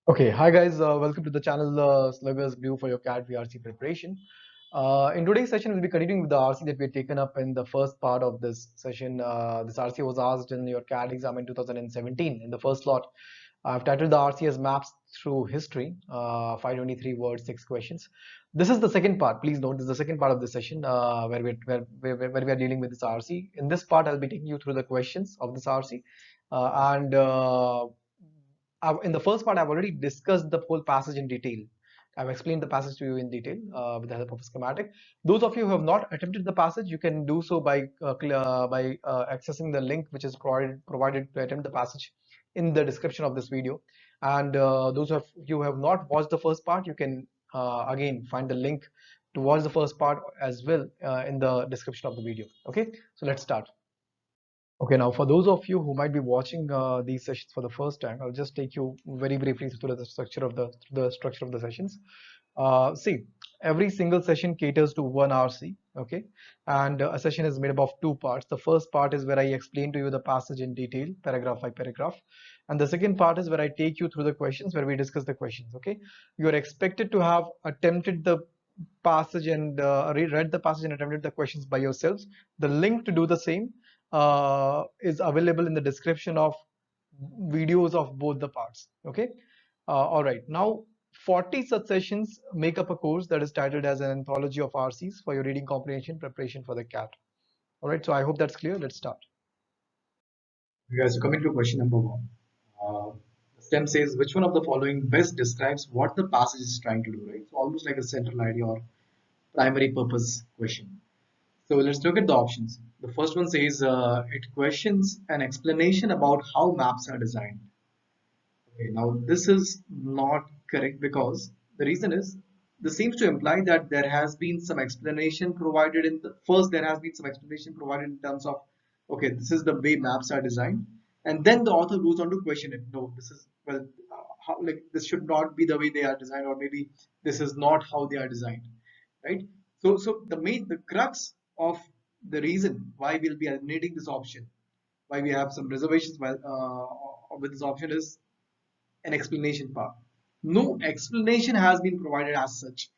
Okay, hi guys, welcome to the channel Sluggers Blue for your CAT VRC preparation. In today's session, we'll be continuing with the RC that we had taken up in the first part of this session. This RC was asked in your CAT exam in 2017 in the first slot. I've titled the RC as Maps Through History, 523 words, 6 questions. This is the second part. Please note, this is the second part of the session where we are dealing with this RC. In this part, I'll be taking you through the questions of this RC. In the first part, I've already discussed the whole passage in detail. I've explained the passage to you in detail with the help of a schematic. Those of you who have not attempted the passage, you can do so by accessing the link which is provided to attempt the passage in the description of this video. And those of you who have not watched the first part, you can again find the link to watch the first part as well in the description of the video. Okay, so let's start. Okay, now for those of you who might be watching these sessions for the first time, I'll just take you very briefly through the structure of the sessions. See, every single session caters to one RC, okay, and a session is made up of two parts. The first part is where I explain to you the passage in detail, paragraph by paragraph, and the second part is where I take you through the questions, where we discuss the questions. Okay, you are expected to have attempted the passage and read the passage and attempted the questions by yourselves. The link to do the same is available in the description of videos of both the parts. Okay, all right, now 40 such sessions make up a course that is titled as an anthology of RCs for your reading comprehension preparation for the CAT. All right, so I hope that's clear. Let's start. Yeah, so coming to question number one. Uh, the STEM says which one of the following best describes what the passage is trying to do, right? So almost like a central idea or primary purpose question. So let's look at the options. The first one says it questions an explanation about how maps are designed. Okay, now this is not correct because the reason is this seems to imply that there has been some explanation provided in the first there has been some explanation provided in terms of okay, this is the way maps are designed, and then the author goes on to question it. No, this is well how, like this should not be the way they are designed, or maybe this is not how they are designed, right? So the crux of the reason why we'll be eliminating this option, why we have some reservations with this option is an explanation part. No explanation has been provided as such,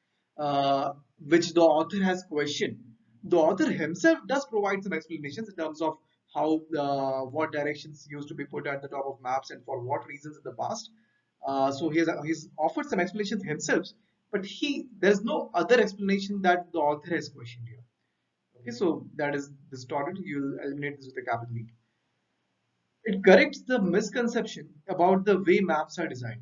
which the author has questioned. The author himself does provide some explanations in terms of how what directions used to be put at the top of maps and for what reasons in the past. So he's offered some explanations himself, but there's no other explanation that the author has questioned here. Okay, so that is distorted. You'll eliminate this with a capital E. It corrects the misconception about the way maps are designed.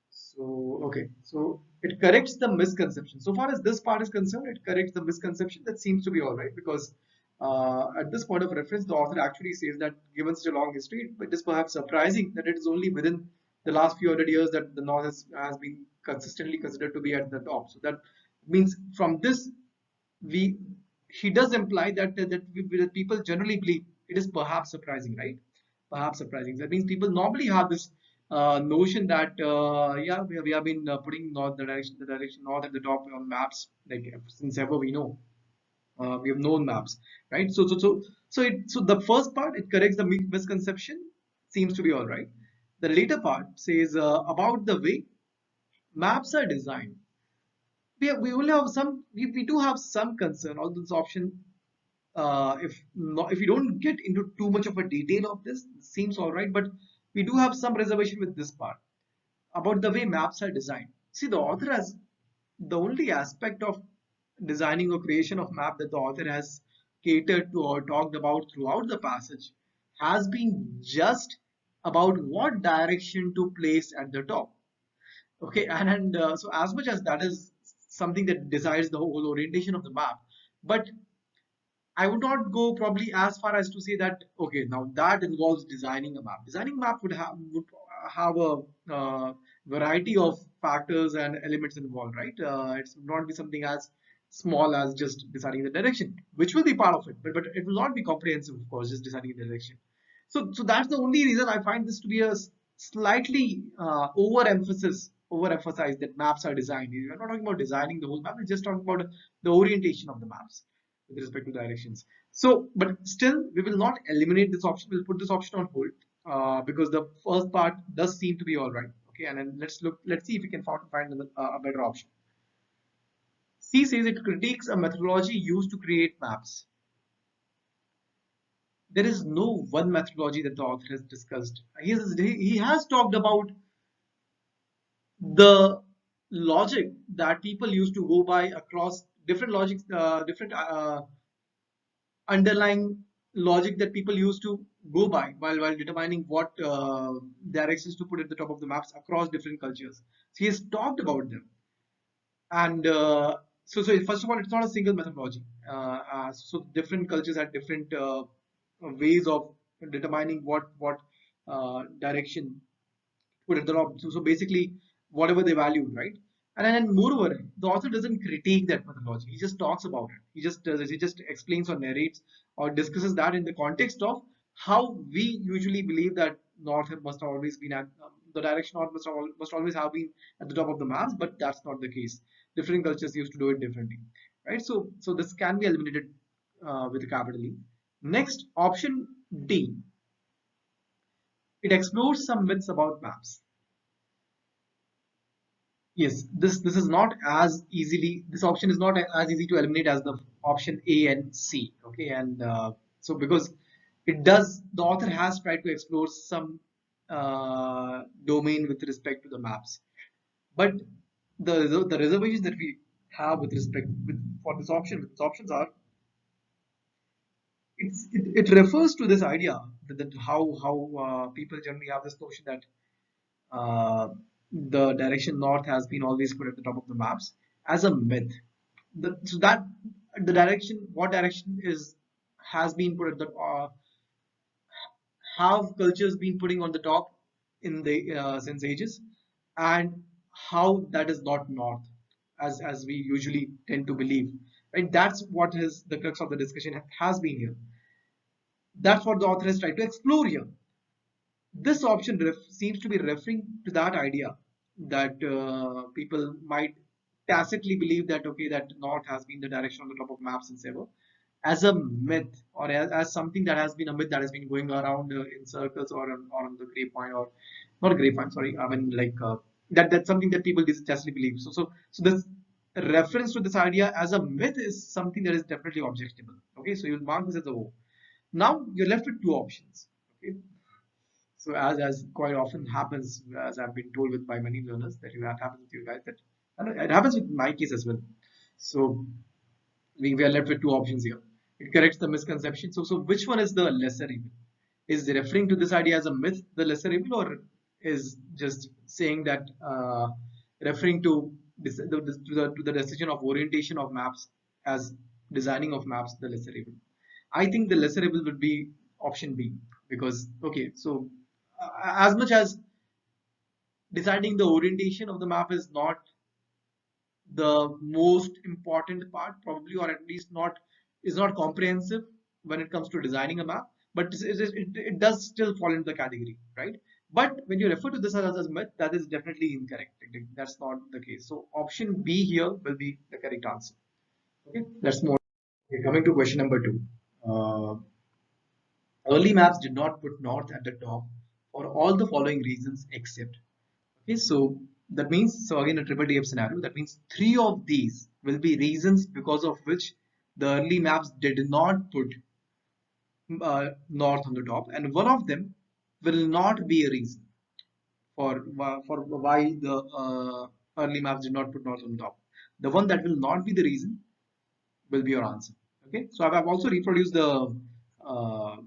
So, okay, so it corrects the misconception. So far as this part is concerned, it corrects the misconception. That seems to be all right because at this point of reference, the author actually says that given such a long history, it is perhaps surprising that it is only within the last few hundred years that the North has been consistently considered to be at the top. So that means from this, we he does imply that people generally believe it is perhaps surprising, right? Perhaps surprising. That means people normally have this notion that yeah, we have been putting the direction north at the top on maps like since ever we know. We have known maps, right? So the first part it corrects the misconception, seems to be all right. The later part says about the way maps are designed. We only have some we do have some concern. Although this option, if you don't get into too much of a detail of this, it seems all right, but we do have some reservation with this part about the way maps are designed. See, the author has the only aspect of designing or creation of map that the author has catered to or talked about throughout the passage has been just about what direction to place at the top. Okay, and so as much as that is something that decides the whole orientation of the map, but I would not go probably as far as to say that okay, now that involves designing a map. Designing a map would have a variety of factors and elements involved, right? It would not be something as small as just deciding the direction, which will be part of it, but it will not be comprehensive, of course, just deciding the direction. So that's the only reason I find this to be a slightly overemphasized that maps are designed. We're not talking about designing the whole map. We're just talking about the orientation of the maps with respect to directions. So, but still, we will not eliminate this option. We'll put this option on hold because the first part does seem to be all right. Okay, and then let's see if we can find a better option. C says it critiques a methodology used to create maps. There is no one methodology that the author has discussed. He has talked about the logic that people used to go by across different logics, different underlying logic that people used to go by while determining what directions to put at the top of the maps across different cultures. So he has talked about them, and so first of all, it's not a single methodology. So different cultures had different ways of determining what direction put at the top. So basically, whatever they valued, right? And then moreover, the author doesn't critique that methodology. He just talks about it. He just does it. He just explains or narrates or discusses that in the context of how we usually believe that North must have always been at the direction North must always have been at the top of the maps, but that's not the case. Different cultures used to do it differently, right? So this can be eliminated with a capital E. Next, option D. It explores some myths about maps. Yes, this is not as easily, this option is not as easy to eliminate as the option A and C. Okay, and so because it does, the author has tried to explore some domain with respect to the maps, but the reservations that we have with respect for this option, with these options are it refers to this idea that how people generally have this notion that uh, the direction north has been always put at the top of the maps as a myth. So that the direction, what direction is has been put at the have cultures been putting on the top in the since ages, and how that is not north, as we usually tend to believe. Right? That's what is the crux of the discussion has been here. That's what the author has tried to explore here. This option seems to be referring to that idea that people might tacitly believe that okay, that north has been the direction on the top of maps since ever, as a myth or as something that has been a myth that has been going around in circles or on the grapevine, or not a grapevine, sorry, I mean like that's something that people tacitly believe. So this reference to this idea as a myth is something that is definitely objectionable. Okay, so you'll mark this as a O. Now you're left with two options. Okay, so as quite often happens, as I've been told with by many learners, that it happens with you guys, that and it happens with my case as well. So we are left with two options here. It corrects the misconception. So which one is the lesser evil? Is referring to this idea as a myth the lesser evil, or is just saying that referring to the decision of orientation of maps as designing of maps the lesser evil? I think the lesser evil would be option B, because okay, so as much as deciding the orientation of the map is not the most important part, probably, or at least not is not comprehensive when it comes to designing a map, but it does still fall into the category, right? But when you refer to this as myth, that is definitely incorrect. That's not the case. So option B here will be the correct answer. Okay, let's move on. Okay, coming to question number two. Uh, Early maps did not put north at the top for all the following reasons except. Okay, so that means, so again a triple DF scenario, that means three of these will be reasons because of which the early maps did not put north on the top, and one of them will not be a reason for why the early maps did not put north on the top. The one that will not be the reason will be your answer. Okay, so I've also reproduced the uh,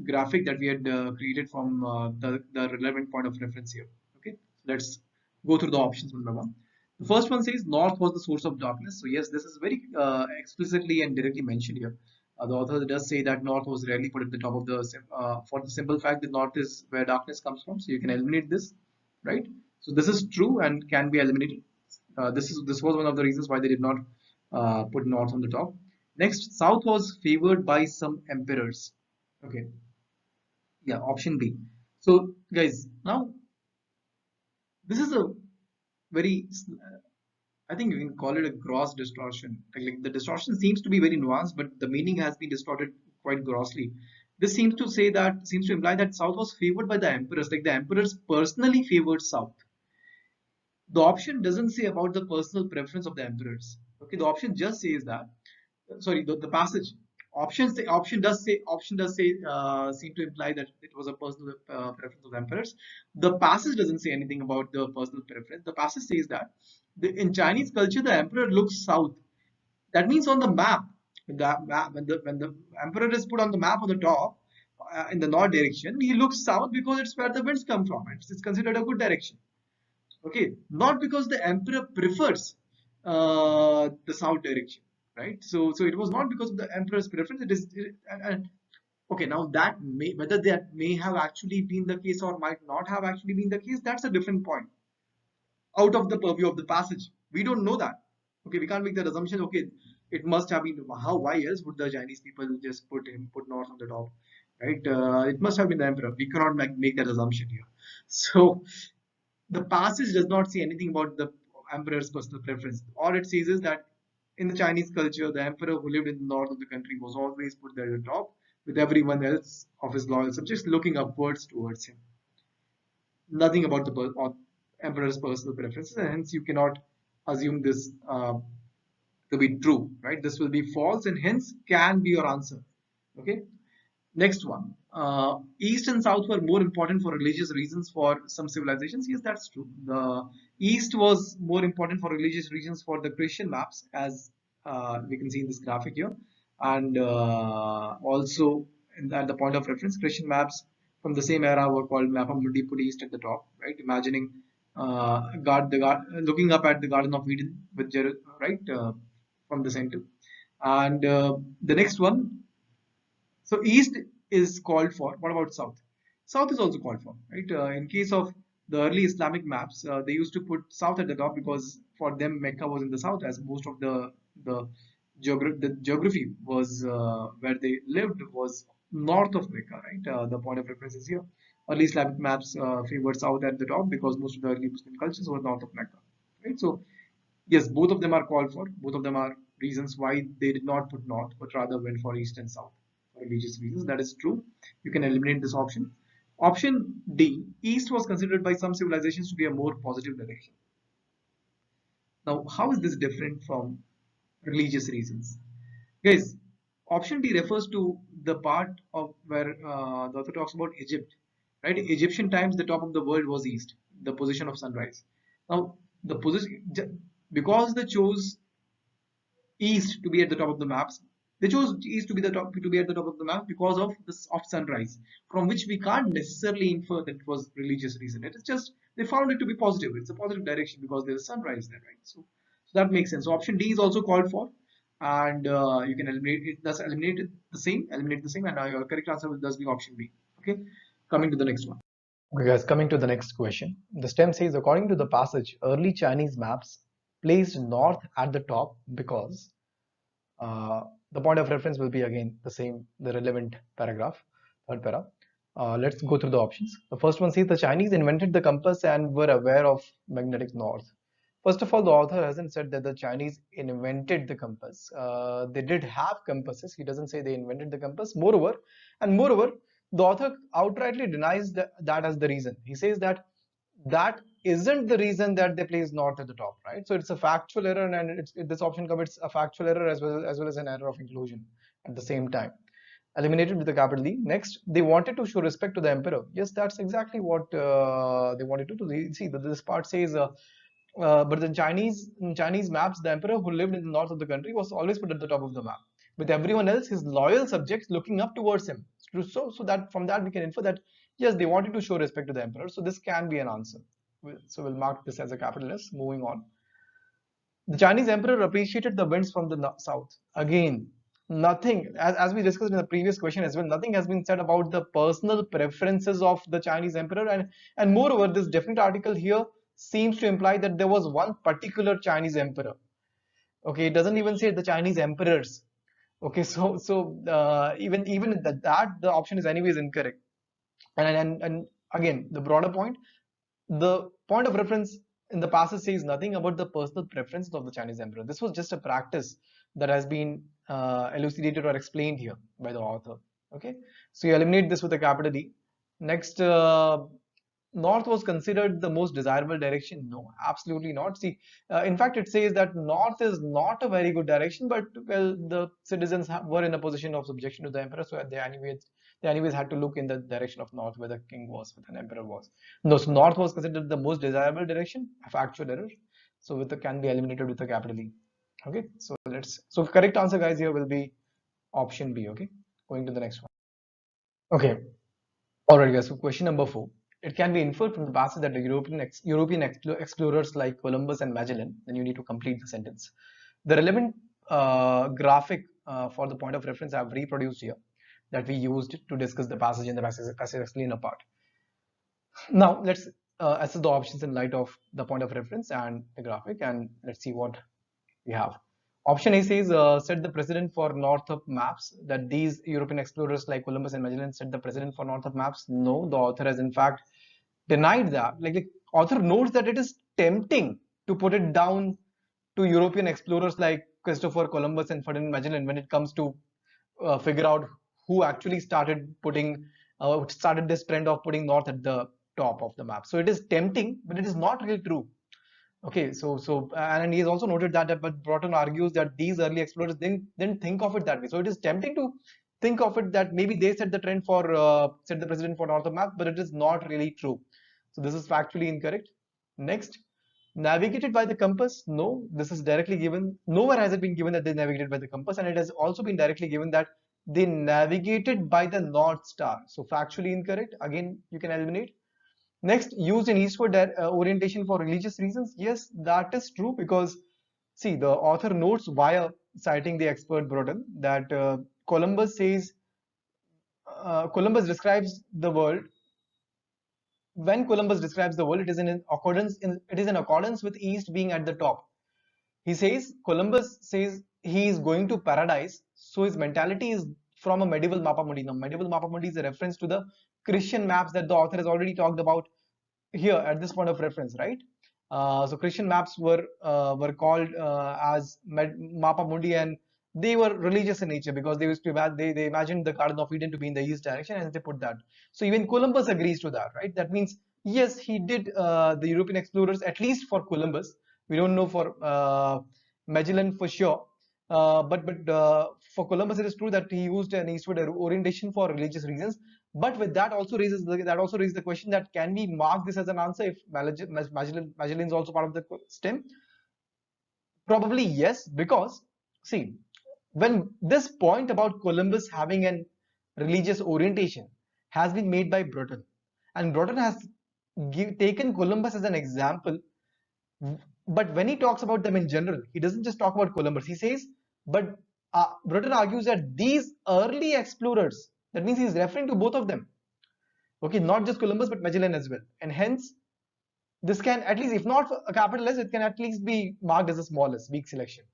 graphic that we had created from the relevant point of reference here. Okay, so let's go through the options one by one. The first one says north was the source of darkness. So yes, this is very explicitly and directly mentioned here. The author does say that north was rarely put at the top of the for the simple fact that north is where darkness comes from. So you can eliminate this, right? So this is true and can be eliminated. This was one of the reasons why they did not put north on the top. Next, south was favored by some emperors. Okay, yeah, option B. So guys, now this is a very, I think you can call it a gross distortion. Like the distortion seems to be very nuanced, but the meaning has been distorted quite grossly. This seems to imply that south was favored by the emperors, like the emperors personally favored south. The option doesn't say about the personal preference of the emperors. Okay, the option just says that. Sorry, the passage. Option does say seem to imply that it was a personal preference of the emperors. The passage doesn't say anything about the personal preference. The passage says that in Chinese culture the emperor looks south. That means on the map, when the emperor is put on the map on the top in the north direction, he looks south because it's where the winds come from. It's considered a good direction. Okay, not because the emperor prefers the south direction, right? So it was not because of the emperor's preference. And okay, now that may whether that may have actually been the case or might not have actually been the case, that's a different point out of the purview of the passage. We don't know that. Okay, we can't make that assumption. Okay, it must have been how. Why else would the Chinese people just put north on the top, right? It must have been the emperor. We cannot make that assumption here. So the passage does not say anything about the emperor's personal preference. All it says is that in the Chinese culture, the emperor who lived in the north of the country was always put there at the top, with everyone else of his loyal subjects looking upwards towards him. Nothing about the emperor's personal preferences, and hence you cannot assume this to be true, right? This will be false, and hence can be your answer. Okay. Next one. East and South were more important for religious reasons for some civilizations. Yes, that's true. The East was more important for religious reasons for the Christian maps, as we can see in this graphic here. And also, at the point of reference, Christian maps from the same era were called Mappa Mundi, put East at the top, right? Imagining looking up at the Garden of Eden with right from the center. And the next one, so east is called for. What about south? South is also called for, right? In case of the early Islamic maps, they used to put south at the top because for them Mecca was in the south, as most of the, the geography was where they lived was north of Mecca, right? The point of reference is here. Early Islamic maps favored south at the top because most of the early Muslim cultures were north of Mecca, right? So yes, both of them are called for. Both of them are reasons why they did not put north, but rather went for east and south for religious reasons. That is true. You can eliminate this option. Option D, east was considered by some civilizations to be a more positive direction. Now, how is this different from religious reasons? Guys, option D refers to the part of where the author talks about Egypt, right? Egyptian times, the top of the world was east, the position of sunrise. Now, the position, because they chose east to be at the top of the maps. They chose east to be at the top of the map because of this of sunrise, from which we can't necessarily infer that it was religious reason. It is just they found it to be positive. It's a positive direction because there is sunrise there, right? So that makes sense. So option D is also called for, and you can eliminate it. Thus eliminate the same, and your correct answer will thus be option B. Okay, coming to the next one. Okay, guys, coming to the next question. The stem says, according to the passage, early Chinese maps placed north at the top because the point of reference will be again the same, the relevant paragraph, third para. Let's go through the options. The first one says the Chinese invented the compass and were aware of magnetic north. First of all, the author hasn't said that the Chinese invented the compass. They did have compasses. He doesn't say they invented the compass. Moreover, the author outrightly denies that as the reason. He says that that isn't the reason that they place north at the top, right? So it's a factual error, and this option commits a factual error as well as an error of inclusion at the same time. Eliminated with a capital E. Next, they wanted to show respect to the emperor. Yes, that's exactly what they wanted to do. See, this part says, but in Chinese maps, the emperor who lived in the north of the country was always put at the top of the map, with everyone else, his loyal subjects, looking up towards him. So that from that we can infer that yes, they wanted to show respect to the emperor. So this can be an answer. So we'll mark this as a capital S. Moving on. The Chinese emperor appreciated the winds from the south. Again, nothing, as we discussed in the previous question as well, nothing has been said about the personal preferences of the Chinese emperor. And moreover, this definite article here seems to imply that there was one particular Chinese emperor. Okay, it doesn't even say the Chinese emperors. Okay, so even that the option is anyways incorrect. And again, the broader point, the point of reference in the passage says nothing about the personal preferences of the Chinese emperor. This was just a practice that has been elucidated or explained here by the author. Okay, so you eliminate this with a capital E. Next, north was considered the most desirable direction? No, absolutely not. See, in fact, it says that north is not a very good direction, but well, the citizens were in a position of subjection to the emperor, so they anyways had to look in the direction of north, where the king was, where the emperor was. No, so north was considered the most desirable direction. Factual error. So with the can be eliminated with a capital E. Okay, so correct answer, guys, here will be option B. Okay, going to the next one. Okay, alright, guys. So question number 4. It can be inferred from the passage that the European explorers like Columbus and Magellan. Then you need to complete the sentence. The relevant graphic for the point of reference I have reproduced here, that we used to discuss the passage in the passage explainer part. Now let's assess the options in light of the point of reference and the graphic, and let's see what we have. Option A says, set the precedent for north of maps, that these European explorers like Columbus and Magellan set the precedent for north of maps. No, the author has in fact denied that. Like the author notes that it is tempting to put it down to European explorers like Christopher Columbus and Ferdinand Magellan when it comes to figure out who actually started this trend of putting north at the top of the map. So it is tempting, but it is not really true. Okay, and he has also noted that, but Broughton argues that these early explorers didn't think of it that way. So it is tempting to think of it that maybe they set the trend for set the precedent for north of map, but it is not really true. So this is factually incorrect. Next, navigated by the compass. No, this is directly given. Nowhere has it been given that they navigated by the compass, and it has also been directly given that they navigated by the North Star. So factually incorrect. Again, you can eliminate. Next, used in eastward orientation for religious reasons. Yes, that is true, because see, the author notes via citing the expert Broughton that Columbus describes the world. When Columbus describes the world, it is in accordance with east being at the top. Columbus says he is going to paradise, so his mentality is from a medieval mappa mundi. Now, medieval mappa mundi is a reference to the Christian maps that the author has already talked about here at this point of reference, right? So Christian maps were called as Mappa Mundi, and they were religious in nature because they used to they imagined the Garden of Eden to be in the east direction, and they put that. So even Columbus agrees to that, right? That means yes, he did the European explorers, at least for Columbus. We don't know for Magellan for sure, but for Columbus, it is true that he used an eastward orientation for religious reasons. But with that also raises the question that can we mark this as an answer if Magellan is also part of the stem? Probably yes, because see, when this point about Columbus having an religious orientation has been made by Broughton, and Broughton has taken Columbus as an example, but when he talks about them in general, he doesn't just talk about Columbus. He says, but Broughton argues that these early explorers, that means he's referring to both of them. Okay, not just Columbus, but Magellan as well. And hence, this can at least, if not a capital S, it can at least be marked as a small s, weak selection.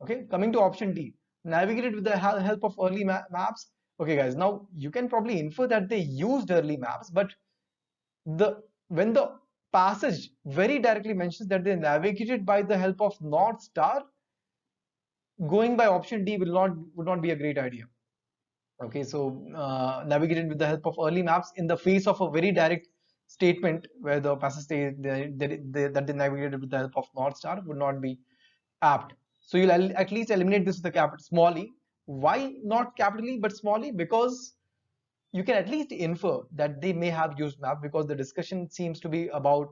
Okay, coming to option D, navigated with the help of early maps. Okay, guys, now you can probably infer that they used early maps, but when the passage very directly mentions that they navigated by the help of North Star, going by option D would not be a great idea. Okay, so navigated with the help of early maps in the face of a very direct statement where the passage says that they navigated with the help of North Star would not be apt. So you'll at least eliminate this with the capital small e. Why not capital E but small e? Because you can at least infer that they may have used map, because the discussion seems to be about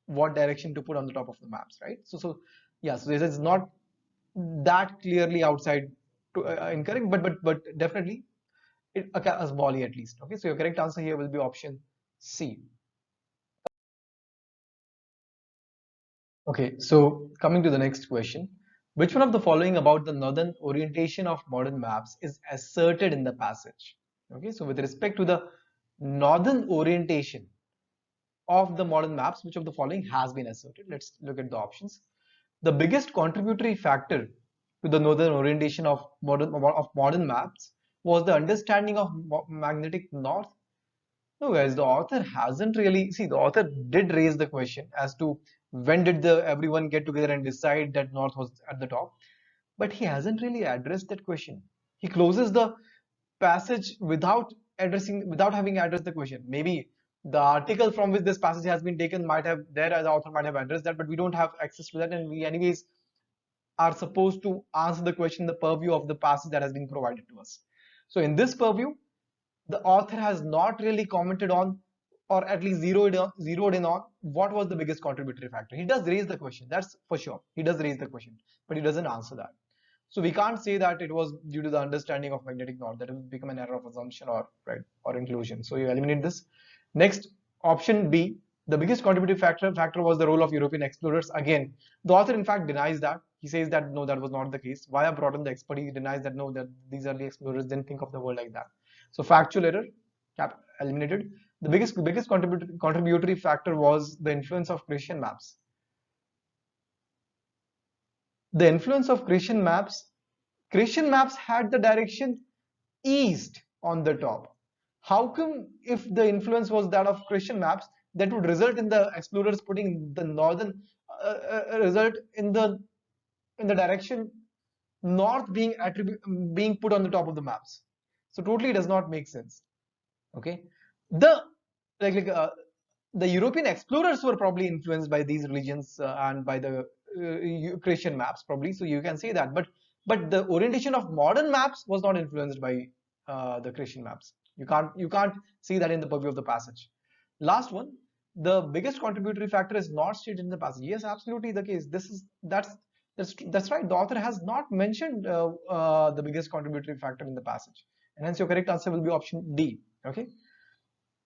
what direction to put on the top of the maps, right? So this is not that clearly outside to incorrect, but definitely a small e at least. Okay, so your correct answer here will be option C. Okay, so coming to the next question, which one of the following about the northern orientation of modern maps is asserted in the passage? Okay, so with respect to the northern orientation of the modern maps, which of the following has been asserted? Let's look at the options. The biggest contributory factor to the northern orientation of modern maps was the understanding of magnetic north. No, guys, the author hasn't really. See, the author did raise the question as to when did the everyone get together and decide that north was at the top, but he hasn't really addressed that question. He closes the passage without having addressed the question. Maybe The article from which this passage has been taken might have, there as the author might have addressed that, but we don't have access to that, and we anyways are supposed to answer the question in the purview of the passage that has been provided to us. So in this purview, the author has not really commented on, or at least zeroed in on, what was the biggest contributory factor. He does raise the question, that's for sure. He does raise the question, but he doesn't answer that. So we can't say that it was due to the understanding of magnetic north. That will become an error of assumption or right or inclusion. So you eliminate this. Next, option B, the biggest contributing factor was the role of European explorers. Again, the author in fact denies that. He says that no, that was not the case. Via Broughton, the expert, he denies that no, that these early explorers didn't think of the world like that. So factual error, eliminated. The biggest contributory factor was the influence of Christian maps. The influence of Christian maps had the direction east on the top. How come if the influence was that of Christian maps, that would result in the explorers putting the northern result in the direction north being put on the top of the maps? So totally does not make sense. Okay, the like the European explorers were probably influenced by these religions and by the Christian maps probably. So you can say that, but the orientation of modern maps was not influenced by the Christian maps. You can't see that in the purview of the passage. Last one, the biggest contributory factor is not stated in the passage. Yes, absolutely the case. That's right. The author has not mentioned the biggest contributory factor in the passage, and hence your correct answer will be option D. Okay.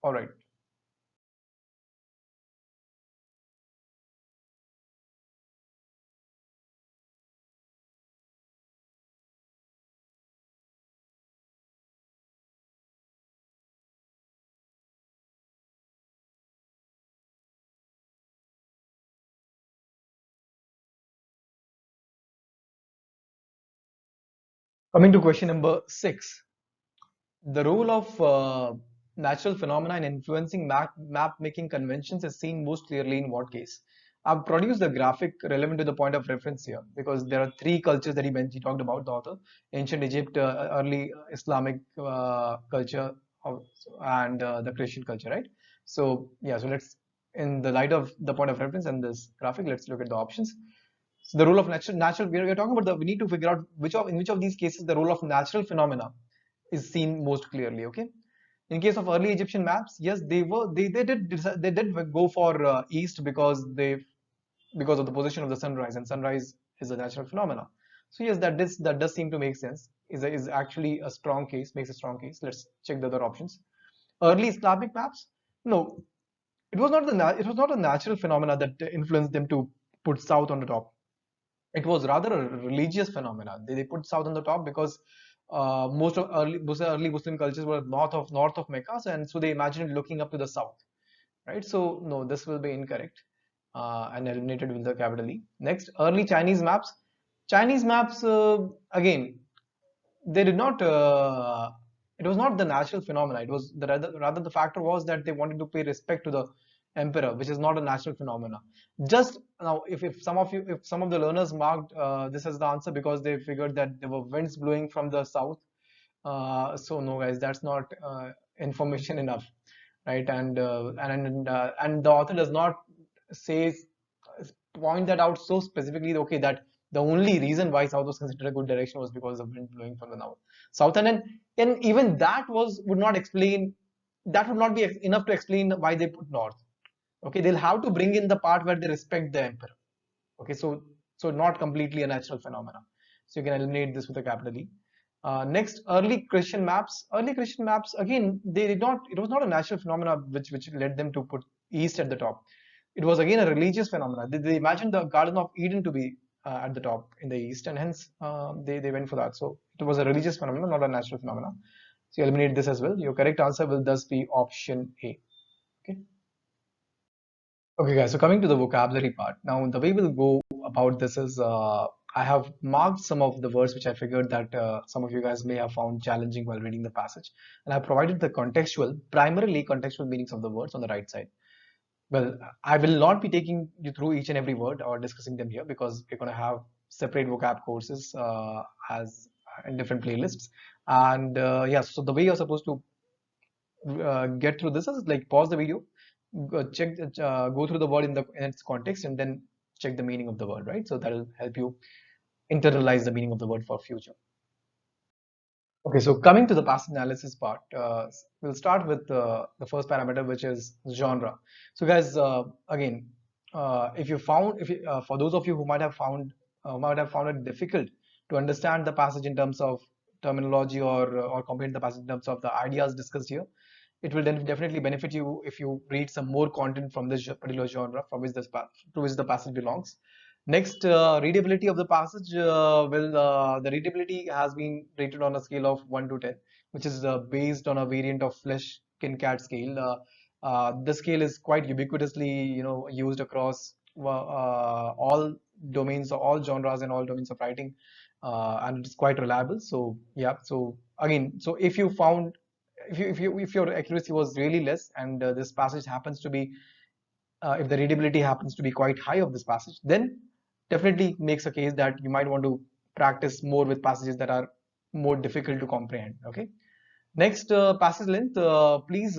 All right. Coming to question number 6, the role of natural phenomena in influencing map making conventions is seen most clearly in what case? I've produced the graphic relevant to the point of reference here because there are three cultures that he talked about, the author: ancient Egypt, early Islamic culture, and the Christian culture, right? So yeah, so let's, in the light of the point of reference and this graphic, let's look at the options. So the role of natural, we are talking about we need to figure out in which of these cases the role of natural phenomena is seen most clearly. Okay, in case of early Egyptian maps, yes, they did go for east because of the position of the sunrise, and sunrise is a natural phenomena. So yes, that does seem to make sense. Is actually a strong case, makes a strong case. Let's check the other options. Early Islamic maps, no, it was not a natural phenomena that influenced them to put south on the top. It was rather a religious phenomena. They put south on the top because most early Muslim cultures were north of Mecca, and so they imagined looking up to the south, right? So no, this will be incorrect and eliminated with the capital E. Next, early Chinese maps. Chinese maps, again, they did not. It was not the natural phenomena. It was rather the factor was that they wanted to pay respect to the emperor, which is not a natural phenomena. Just now, if some of the learners marked this as the answer because they figured that there were winds blowing from the south, so no, guys, that's not information enough, right? And the author does not say point that out so specifically. Okay, that the only reason why south was considered a good direction was because of wind blowing from the south, and even that would not be enough to explain why they put north. Okay, they'll have to bring in the part where they respect the emperor. Okay, so not completely a natural phenomena. So you can eliminate this with a capital E. Next, early Christian maps. Early Christian maps, again, they did not. It was not a natural phenomena which led them to put east at the top. It was again a religious phenomena. They imagined the Garden of Eden to be at the top in the east, and hence they went for that. So it was a religious phenomenon, not a natural phenomenon. So you eliminate this as well. Your correct answer will thus be option A. Okay. Okay, guys, so coming to the vocabulary part. Now, the way we'll go about this is I have marked some of the words which I figured that some of you guys may have found challenging while reading the passage. And I provided the primarily contextual meanings of the words on the right side. Well, I will not be taking you through each and every word or discussing them here because we're going to have separate vocab courses as in different playlists. And yeah, so the way you're supposed to get through this is like pause the video, go through the word in its context, and then check the meaning of the word, right? So that will help you internalize the meaning of the word for future. Okay, so coming to the passage analysis part, we'll start with the first parameter, which is genre. So, guys, again, if you found, if you, for those of you who might have found it difficult to understand the passage in terms of terminology or comprehend the passage in terms of the ideas discussed here, it will then definitely benefit you if you read some more content from this particular genre from which to which the passage belongs. Next, readability of the passage. The readability has been rated on a scale of 1 to 10, which is based on a variant of Flesch Kincat scale. The scale is quite ubiquitously, used across all domains, all genres, and all domains of writing, and it's quite reliable. So yeah. So again, so if your accuracy was really less, and this passage happens to be if the readability happens to be quite high of this passage, then definitely makes a case that you might want to practice more with passages that are more difficult to comprehend. Okay. Next, passage length. Please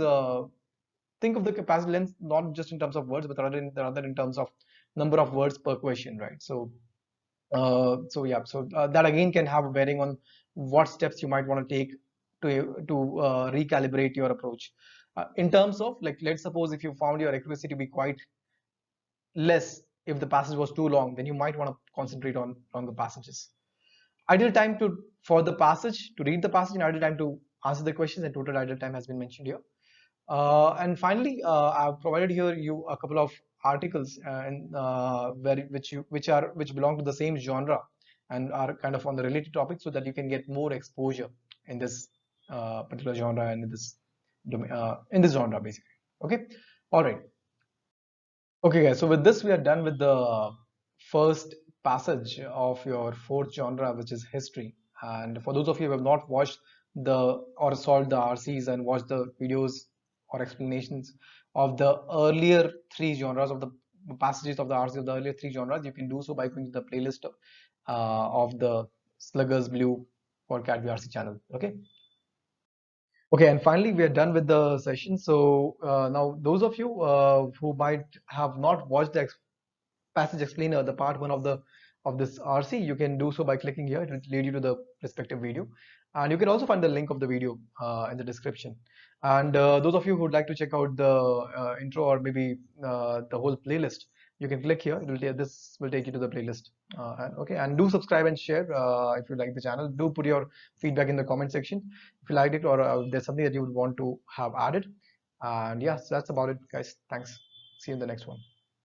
think of the passage length not just in terms of words, but rather in terms of number of words per question, right? So that again can have a bearing on what steps you might want to take to recalibrate your approach. In terms of, like, let's suppose if you found your accuracy to be quite less, if the passage was too long, then you might want to concentrate on longer passages. Ideal time for the passage to read the passage, and ideal time to answer the questions, and total ideal time has been mentioned here. And finally, I've provided here you a couple of articles which belong to the same genre and are kind of on the related topic, so that you can get more exposure in this particular genre and in this genre basically. Okay, all right. Okay, guys. So with this, we are done with the first passage of your fourth genre, which is history. And for those of you who have not watched or solved the RCs and watched the videos or explanations of the earlier three genres of the passages of the RC of the earlier three genres, you can do so by going to the playlist of the Sluggers Blue for Cat VRC channel. Okay. Okay, and finally, we are done with the session. So now, those of you who might have not watched the passage explainer, the part one of this RC, you can do so by clicking here. It will lead you to the respective video, and you can also find the link of the video in the description. And those of you who would like to check out the intro or maybe the whole playlist, you can click here. This will take you to the playlist. Okay, and do subscribe and share if you like the channel. Do put your feedback in the comment section if you liked it, or there's something that you would want to have added. And yes, that's about it, guys. Thanks. See you in the next one.